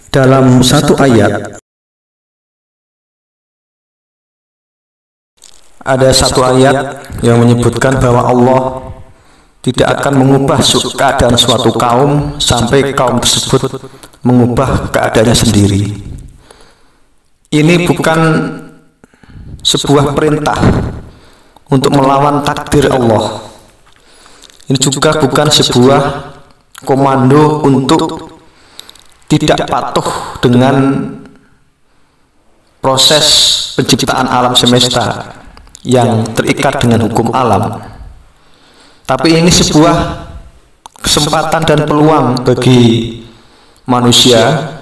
Dalam satu ayat, ada satu ayat yang menyebutkan bahwa Allah tidak akan mengubah keadaan suatu kaum sampai kaum tersebut mengubah keadaannya sendiri. Ini bukan sebuah perintah untuk melawan takdir Allah. Ini juga bukan sebuah komando untuk tidak patuh dengan proses penciptaan alam semesta yang terikat dengan hukum alam. Tapi ini sebuah kesempatan dan peluang bagi manusia.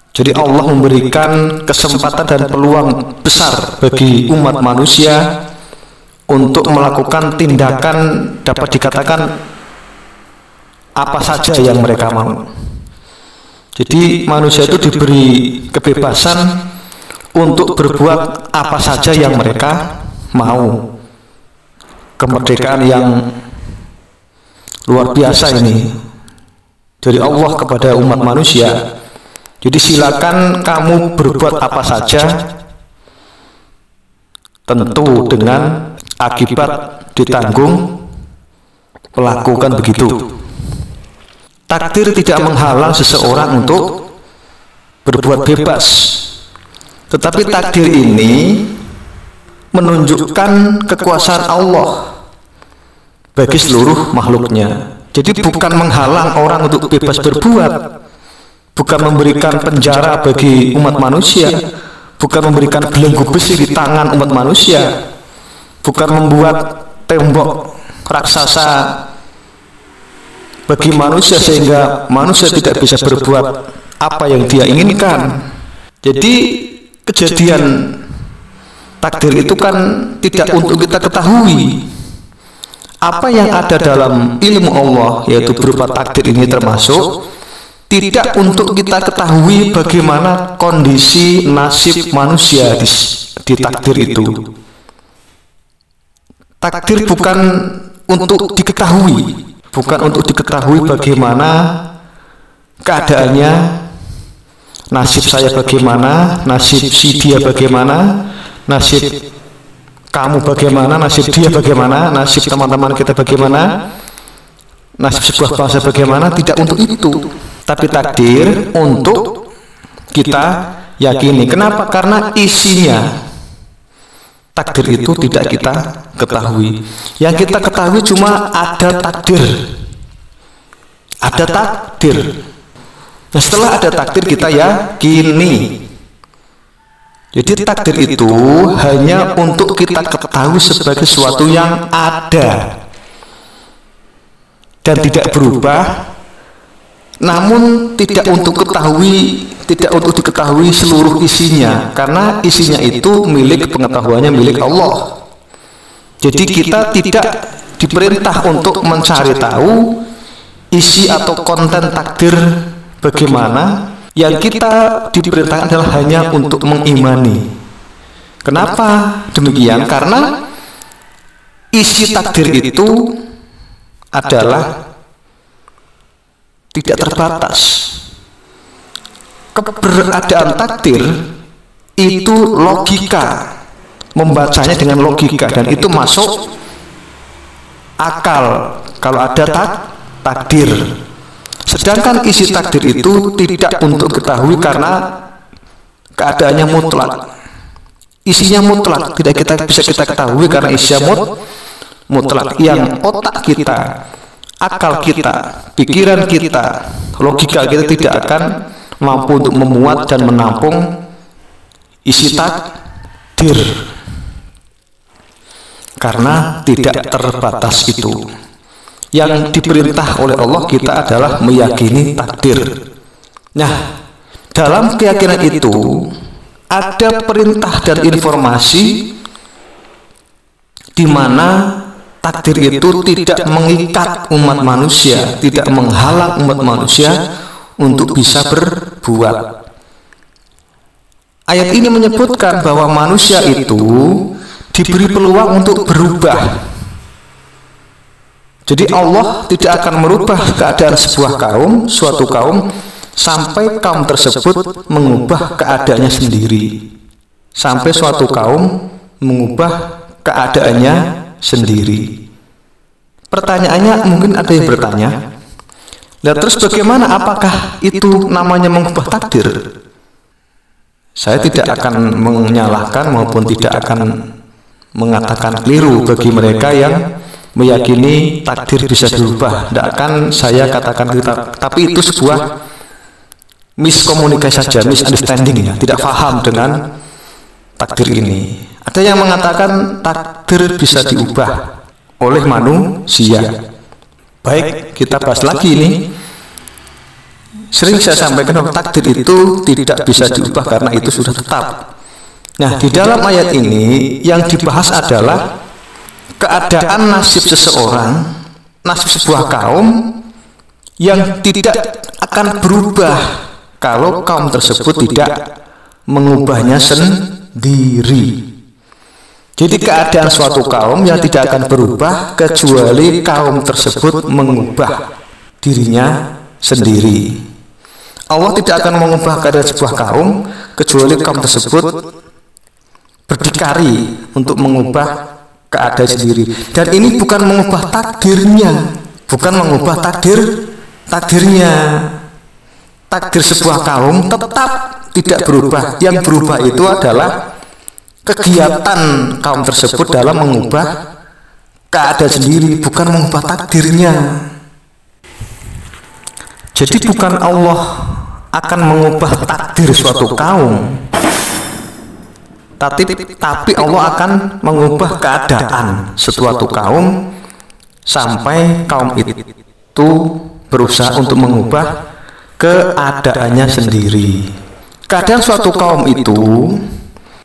Jadi Allah memberikan kesempatan dan peluang besar bagi umat manusia untuk melakukan tindakan, dapat dikatakan apa saja yang mereka mau. Jadi manusia itu diberi kebebasan untuk berbuat apa saja yang mereka mau. Kemerdekaan yang luar biasa ini dari Allah kepada umat manusia. Jadi silakan kamu berbuat apa saja, tentu dengan akibat ditanggung pelaku, kan begitu. Takdir tidak menghalang seseorang untuk berbuat bebas, tetapi takdir ini menunjukkan kekuasaan Allah bagi seluruh makhluknya. Jadi bukan menghalang orang untuk bebas berbuat, bukan memberikan penjara bagi umat manusia, bukan memberikan belenggu besi di tangan umat manusia, bukan membuat tembok raksasa bagi manusia sehingga manusia tidak bisa berbuat apa yang dia inginkan. Jadi kejadian takdir itu kan tidak untuk kita ketahui. Apa yang ada dalam ilmu Allah, yaitu berupa takdir ini, termasuk tidak untuk kita ketahui bagaimana kondisi nasib manusia di takdir itu. Takdir bukan untuk diketahui, bukan untuk diketahui bagaimana keadaannya, nasib saya bagaimana, nasib si dia bagaimana, nasib kamu bagaimana, nasib dia bagaimana, nasib teman-teman kita bagaimana, nasib sebuah bangsa bagaimana. Tidak untuk itu, tapi takdir untuk kita yakini. Kenapa? Karena isinya takdir itu tidak kita ketahui. Yang kita ketahui cuma ada takdir. Ada takdir. Nah, setelah ada takdir kita yakini. Jadi takdir itu hanya untuk kita ketahui sebagai sesuatu yang ada dan tidak berubah, namun tidak untuk diketahui seluruh isinya, karena isinya itu milik pengetahuannya milik Allah. Jadi kita tidak diperintah untuk mencari tahu isi atau konten takdir bagaimana. Yang kita diperintahkan adalah hanya untuk mengimani. Kenapa demikian? Karena isi takdir itu adalah tidak terbatas. Keberadaan takdir itu logika, membacanya dengan logika, dan itu masuk akal kalau ada takdir. Sedangkan isi takdir itu tidak untuk ketahui karena keadaannya mutlak. Isinya mutlak, tidak bisa kita ketahui karena isinya mutlak. Yang otak kita, akal kita, pikiran kita, logika kita tidak akan mampu untuk memuat dan menampung isi takdir, karena tidak terbatas itu. Yang diperintah oleh Allah kita adalah meyakini takdir. Nah, dalam keyakinan itu ada perintah dan informasi di mana takdir itu tidak mengikat umat manusia, tidak menghalang umat manusia untuk bisa berbuat. Ayat ini menyebutkan bahwa manusia itu diberi peluang untuk berubah. Jadi Allah tidak akan merubah keadaan sebuah kaum, suatu kaum, sampai kaum tersebut mengubah keadaannya sendiri. Sampai suatu kaum mengubah keadaannya sendiri. Pertanyaannya mungkin ada yang bertanya, lah terus bagaimana, apakah itu namanya mengubah takdir? Saya tidak akan menyalahkan maupun tidak akan mengatakan keliru bagi mereka yang meyakini takdir bisa dirubah. Tidak akan saya katakan kita, tapi itu sebuah miskomunikasi saja, misunderstanding ya, tidak paham dengan takdir ini. Ada yang mengatakan takdir bisa diubah oleh manusia. Baik, kita bahas lagi ini. Sering saya sampaikan bahwa takdir itu tidak bisa diubah karena itu sudah tetap. Nah, di dalam ayat ini yang dibahas adalah keadaan nasib seseorang, nasib sebuah kaum yang tidak akan berubah kalau kaum tersebut tidak mengubahnya sendiri. Jadi keadaan suatu kaum yang tidak akan berubah kecuali kaum tersebut mengubah dirinya sendiri. Allah tidak akan mengubah keadaan sebuah kaum kecuali kaum tersebut berdikari untuk mengubah keadaan sendiri. Dan ini bukan mengubah takdirnya, bukan mengubah takdirnya. Takdir sebuah kaum tetap tidak berubah. Yang berubah itu adalah kegiatan kaum tersebut dalam mengubah keadaan sendiri, bukan mengubah takdirnya. Jadi bukan Allah akan mengubah takdir suatu kaum, tapi Allah akan mengubah keadaan suatu kaum sampai kaum itu berusaha untuk mengubah keadaannya sendiri. Keadaan suatu kaum itu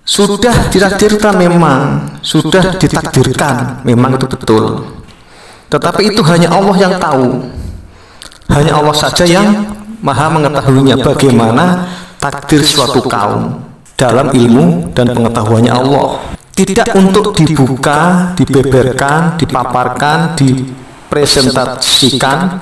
sudah ditakdirkan, memang sudah ditakdirkan, memang itu betul. Tetapi itu hanya Allah yang tahu, hanya Allah saja yang maha mengetahuinya bagaimana takdir suatu kaum dalam ilmu dan pengetahuannya Allah. Tidak untuk dibuka, dibeberkan, dipaparkan, dipresentasikan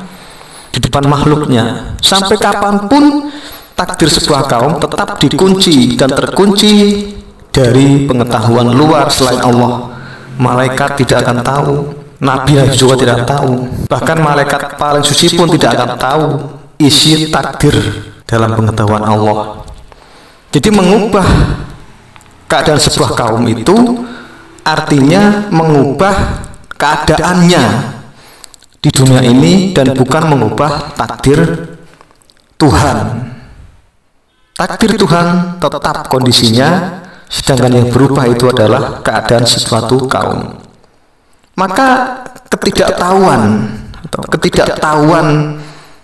di depan makhluknya. Sampai kapanpun takdir sebuah kaum tetap dikunci dan terkunci dari pengetahuan luar selain Allah. Malaikat tidak akan tahu, Nabi juga tidak tahu, bahkan malaikat paling suci pun tidak akan tahu isi takdir dalam pengetahuan Allah. Jadi mengubah keadaan sebuah kaum itu artinya mengubah keadaannya di dunia ini dan bukan mengubah takdir Tuhan. Takdir Tuhan tetap kondisinya, sedangkan yang berubah itu adalah keadaan suatu kaum. Maka ketidaktahuan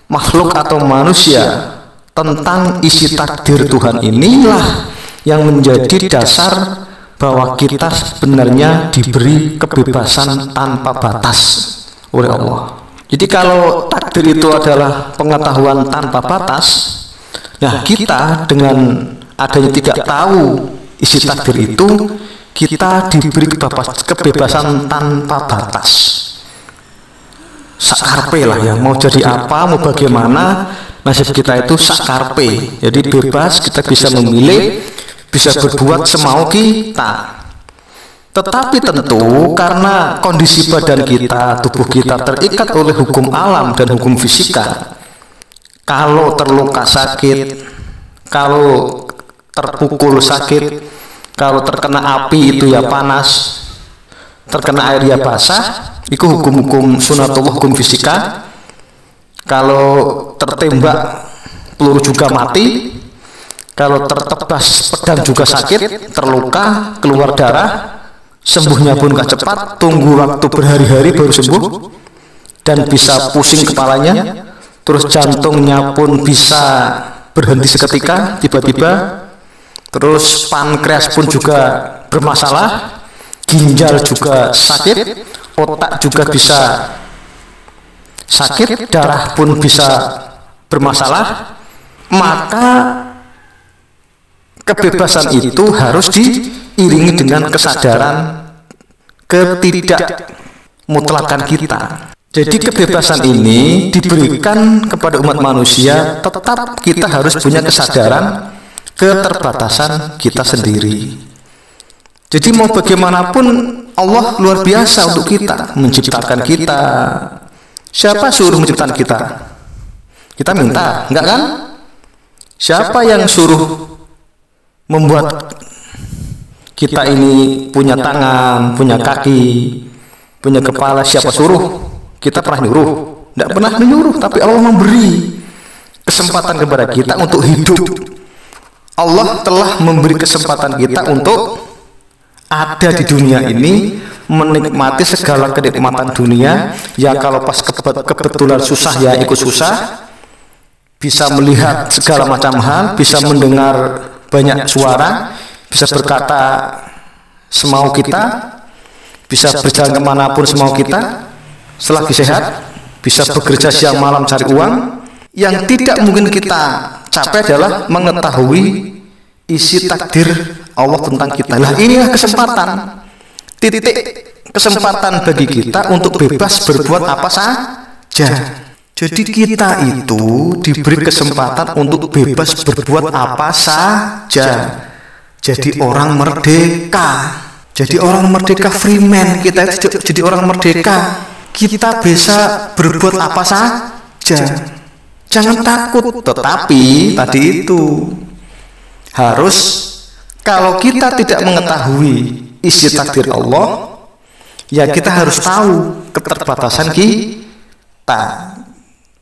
makhluk atau manusia tentang isi takdir Tuhan inilah yang menjadi dasar bahwa kita sebenarnya diberi kebebasan tanpa batas oleh Allah. Jadi kalau takdir itu adalah pengetahuan tanpa batas, nah kita dengan adanya tidak tahu isi takdir itu, kita diberi kebebasan tanpa batas. Sakarpe lah ya, mau jadi apa, mau bagaimana, nasib kita itu sakarpe. Jadi bebas, kita bisa memilih, bisa berbuat semau kita. Tetapi tentu karena kondisi badan kita, tubuh kita terikat oleh hukum alam dan hukum fisika. Kalau terluka sakit, kalau terpukul sakit, kalau terkena api itu ya panas, terkena air ya basah. Itu hukum-hukum sunatullah, hukum fisika. Kalau tertembak peluru juga mati, kalau tertebas pedang juga sakit, terluka, keluar darah, sembuhnya pun gak cepat, tunggu waktu berhari-hari baru sembuh, dan bisa pusing kepalanya, terus jantungnya pun bisa berhenti seketika, tiba-tiba, terus pankreas pun juga bermasalah, ginjal juga sakit, otak juga bisa sakit, darah pun bisa bermasalah. Maka kebebasan itu harus diiringi dengan kesadaran ketidakmutlakan kita. Jadi kebebasan ini diberikan kepada umat manusia, tetap kita harus punya kesadaran keterbatasan kita sendiri. Jadi mau bagaimanapun Allah luar biasa untuk kita, menciptakan kita. Siapa suruh menciptakan kita? Kita minta, enggak kan? Siapa yang suruh membuat kita ini punya tangan, punya kaki, punya kepala? Siapa suruh? Kita pernah nyuruh? Tidak pernah menyuruh, tapi Allah memberi kesempatan kepada kita untuk hidup. Allah telah memberi kesempatan kita untuk ada di dunia ini, menikmati segala kenikmatan dunia. Ya kalau pas kebetulan susah ya ikut susah, bisa melihat segala macam hal, bisa mendengar banyak suara, bisa berkata semau kita, bisa berjalan kemanapun semau kita selagi sehat, bisa bekerja siang malam cari uang. Yang tidak mungkin kita capai adalah mengetahui isi takdir Allah tentang kita. Lah inilah kesempatan, titik kesempatan bagi kita untuk bebas berbuat apa saja. Jadi kita itu diberi kesempatan untuk bebas berbuat apa saja. Jadi orang merdeka. Jadi orang merdeka, freeman. Kita jadi orang merdeka. Kita bisa berbuat apa saja. Jangan takut. Tetapi tadi itu harus, kalau kita tidak mengetahui isi takdir Allah, ya kita harus tahu keterbatasan kita.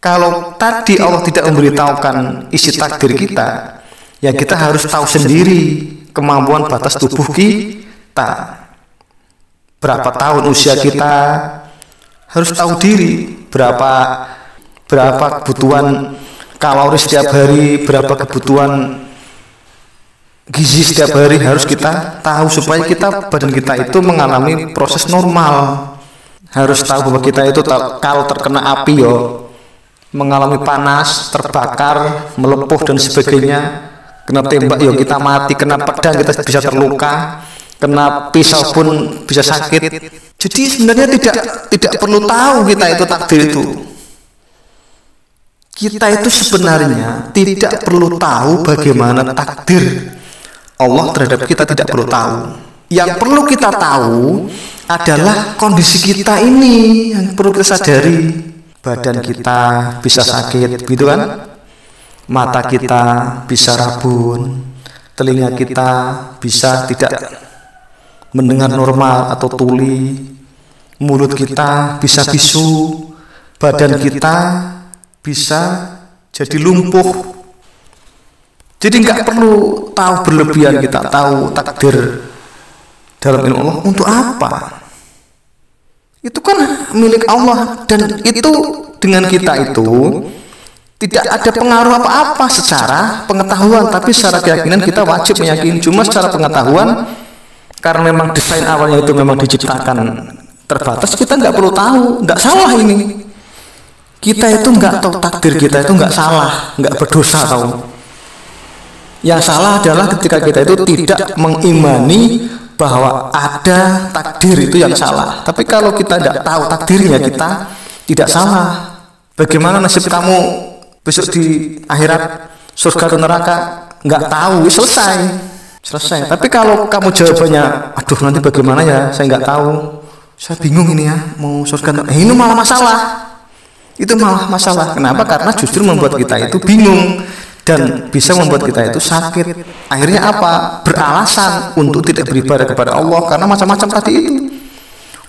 Kalau tadi Allah tidak memberitahukan isi takdir kita, ya kita harus tahu sendiri kemampuan batas tubuh kita. Berapa tahun usia kita, harus tahu diri. Berapa kebutuhan kalori setiap hari, berapa kebutuhan gizi setiap hari harus kita tahu, supaya badan kita itu mengalami proses normal. Harus tahu bahwa kita itu kalau terkena api mengalami panas, terbakar, melepuh dan sebagainya. Kena tembak kita mati, kena pedang kita bisa terluka, kena pisau pun bisa sakit. Jadi sebenarnya tidak perlu tahu kita itu takdir itu. Kita itu sebenarnya tidak perlu tahu bagaimana takdir Allah terhadap kita, tidak perlu tahu. Yang perlu kita tahu adalah kondisi kita ini yang perlu kita sadari. Badan kita bisa sakit, gitu kan? Mata kita bisa rabun, telinga kita bisa tidak mendengar normal atau tuli, mulut kita bisa bisu, badan kita bisa jadi lumpuh. Jadi nggak perlu tahu berlebihan kita tahu takdir dalam ilmu Allah untuk apa? Itu kan milik Allah, dan itu dengan kita itu tidak ada pengaruh apa-apa secara pengetahuan, tapi secara keyakinan kita wajib meyakini. Cuma secara pengetahuan, karena memang desain awalnya itu memang diciptakan terbatas, kita nggak perlu tahu. Nggak salah ini. Kita itu nggak tahu takdir kita itu nggak salah, nggak berdosa tahu. Yang salah adalah ketika kita itu tidak mengimani bahwa ada takdir itu yang salah. Tapi kalau kita tidak tahu takdirnya, kita tidak salah. Bagaimana nasib kamu besok di akhirat, surga atau neraka? Nggak tahu, selesai. Tapi kalau kamu jawabannya, aduh nanti bagaimana ya, saya nggak tahu, saya bingung ini ya, mau surga, ini malah masalah. Itu malah masalah. Kenapa? Karena justru membuat kita itu bingung dan bisa membuat kita itu sakit. Akhirnya apa? Beralasan untuk tidak beribadah kepada Allah karena macam-macam tadi itu.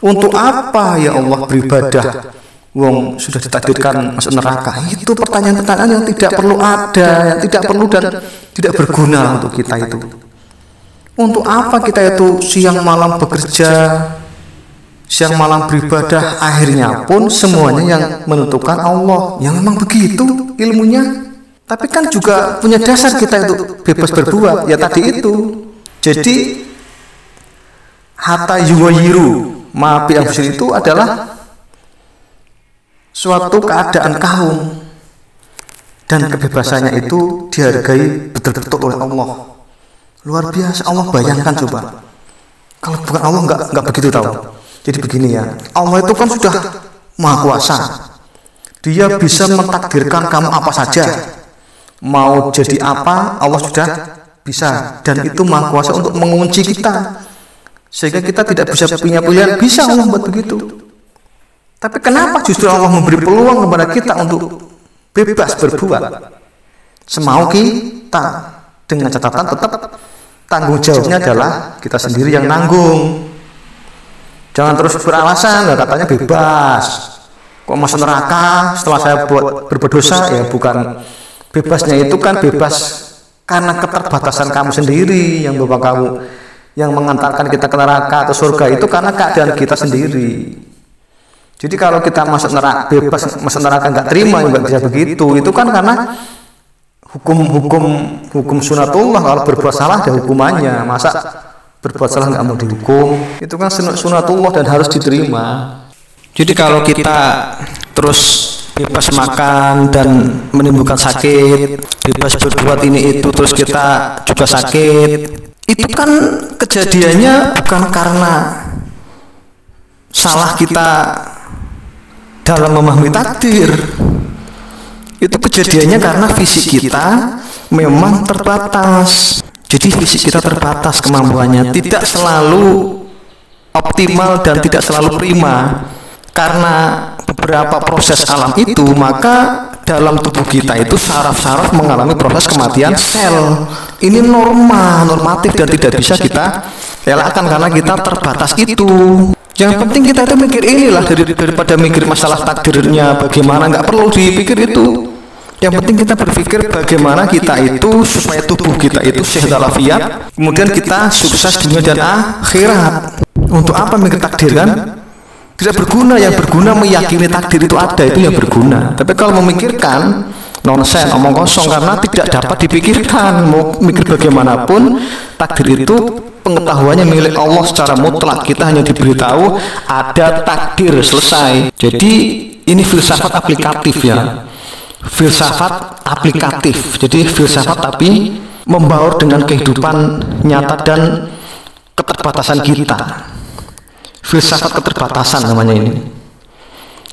Untuk apa ya Allah beribadah? Wong sudah ditakdirkan masuk neraka. Itu pertanyaan-pertanyaan yang tidak perlu ada, yang tidak perlu dan tidak berguna untuk kita itu. Untuk apa kita itu siang malam bekerja, siang malam beribadah? Akhirnya pun semuanya yang menentukan Allah. Yang memang begitu ilmunya. Tapi kan juga punya dasar kita itu bebas berbuat, ya tadi itu. Jadi hatta yuwayiru ma bi anfusihim itu adalah suatu keadaan kaum, dan kebebasannya itu dihargai betul-betul oleh Allah. Luar biasa. Allah bayangkan coba, kalau bukan Allah nggak begitu tahu. Jadi begini ya, Allah itu kan sudah Maha Kuasa. Dia bisa mentakdirkan kamu apa saja. Mau jadi apa, Allah sudah bisa. Dan itu Maha Kuasa untuk mengunci kita, sehingga kita tidak bisa punya pilihan. Bisa Allah buat begitu. Tapi kenapa justru Allah memberi peluang kepada kita untuk bebas berbuat semau kita, dengan catatan tetap tanggung jawabnya adalah kita sendiri yang nanggung. Jangan terus beralasan, nah, katanya bebas, kok masuk neraka setelah saya berbuat dosa. Ya bukan, bebasnya itu kan bebas karena keterbatasan kamu sendiri yang bawa kamu, yang mengantarkan kita ke neraka atau surga itu karena keadaan kita sendiri. Jadi kalau kita masuk neraka, bebas masuk neraka nggak terima, nggak bisa begitu. Itu kan karena hukum sunatullah. Kalau berbuat salah ada hukumannya. Masa berbuat salah nggak mau dihukum? Itu kan sunatullah dan harus diterima. Jadi kalau kita terus bebas makan dan menimbulkan sakit, bebas berbuat ini itu terus kita juga sakit, itu kan kejadiannya bukan karena salah kita dalam memahami takdir. Itu kejadiannya karena fisik kita memang terbatas. Jadi fisik kita terbatas kemampuannya, tidak selalu optimal dan tidak selalu prima. Karena beberapa proses alam itu, maka dalam tubuh kita itu saraf-saraf mengalami proses kematian sel. Ini normatif dan tidak bisa kita elakkan karena kita terbatas itu. Yang penting kita itu mikir inilah, daripada mikir masalah takdirnya bagaimana, nggak perlu dipikir itu. Yang penting kita berpikir bagaimana kita itu supaya tubuh kita itu sehat walafiat, kemudian kita sukses dunia dan akhirat. Untuk apa mikir takdir kan? Tidak berguna. Yang berguna meyakini takdir itu ada, itu yang berguna. Tapi kalau memikirkan, nonsen, omong kosong, karena tidak dapat dipikirkan. Mau mikir bagaimanapun, takdir itu pengetahuannya milik Allah secara mutlak. Kita hanya diberitahu ada takdir, selesai. Jadi ini filsafat aplikatif ya, filsafat aplikatif. Jadi filsafat tapi membaur dengan kehidupan nyata dan keterbatasan kita. Filsafat keterbatasan namanya ini.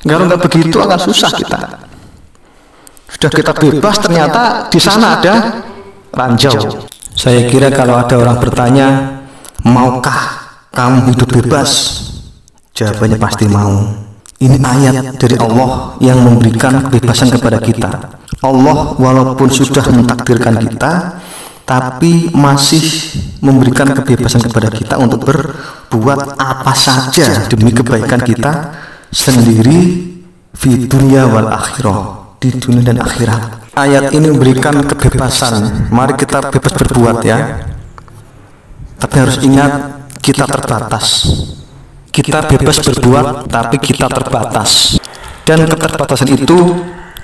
Kalau nggak begitu akan susah kita. Sudah kita bebas, ternyata di sana ada ranjau. Saya kira kalau ada orang bertanya, maukah kamu hidup bebas? Jawabannya pasti mau. Ini ayat dari Allah yang memberikan kebebasan kepada kita. Allah walaupun sudah mentakdirkan kita, tapi masih memberikan kebebasan kepada kita untuk berbuat apa saja demi kebaikan kita sendiri di dunia wal akhirah, di dunia dan akhirat. Ayat ini memberikan kebebasan. Mari kita bebas berbuat ya. Tapi harus ingat kita terbatas. Kita bebas berbuat tapi kita terbatas. Dan keterbatasan itu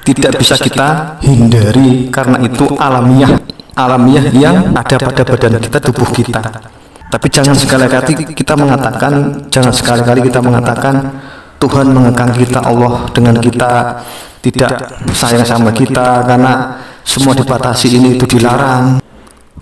tidak bisa kita hindari karena itu alamiah yang ada pada badan kita, tubuh kita. Tapi jangan sekali-kali kita mengatakan Tuhan mengekang kita, Allah dengan kita tidak sayang sama kita karena semua dibatasi, ini itu dilarang,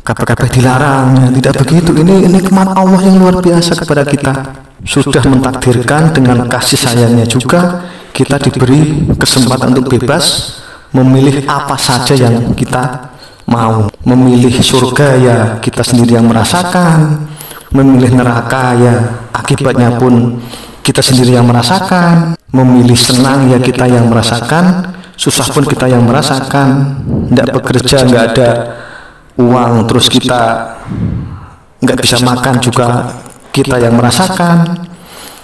kabeh dilarang. Tidak begitu. Ini nikmat Allah yang luar biasa kepada kita. Sudah mentakdirkan dengan kasih sayangnya juga kita diberi kesempatan untuk bebas memilih apa saja yang kita mau. Memilih surga ya kita sendiri yang merasakan, memilih neraka ya akibatnya pun kita sendiri yang merasakan, memilih senang ya kita yang merasakan, susah pun kita yang merasakan. Tidak bekerja, nggak ada uang, terus kita nggak bisa makan juga kita yang merasakan.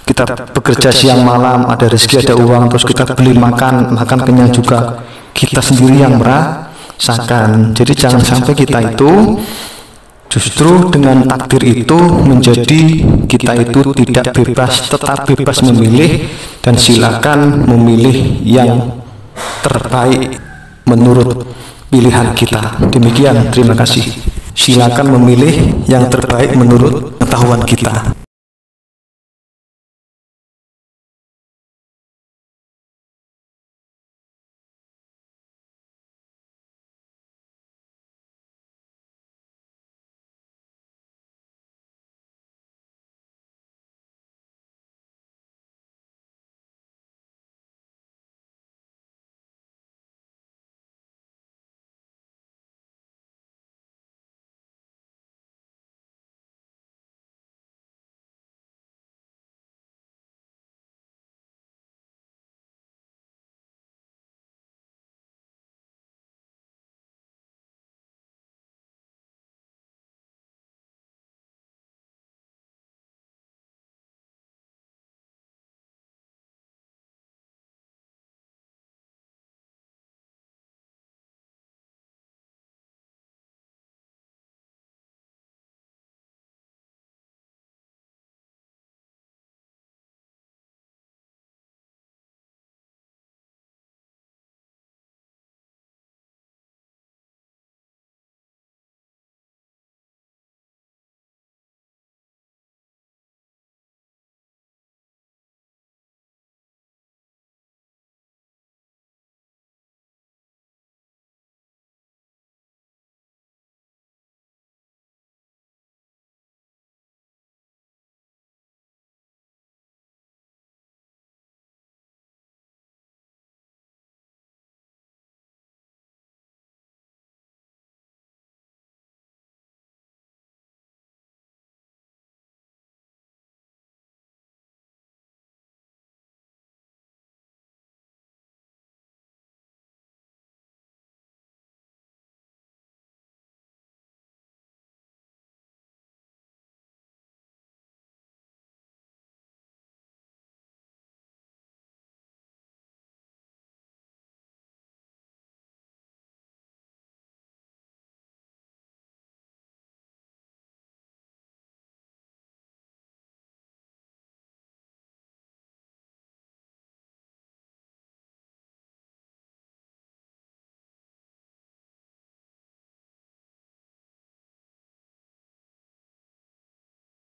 Kita bekerja siang malam, ada rezeki, ada uang, terus kita beli makan kenyang juga kita sendiri yang merasakan. Jadi jangan sampai kita itu justru dengan takdir itu menjadi kita itu tidak bebas, tetap bebas memilih, dan silakan memilih yang terbaik menurut pilihan kita. Demikian, terima kasih. Silakan memilih yang terbaik menurut pengetahuan kita.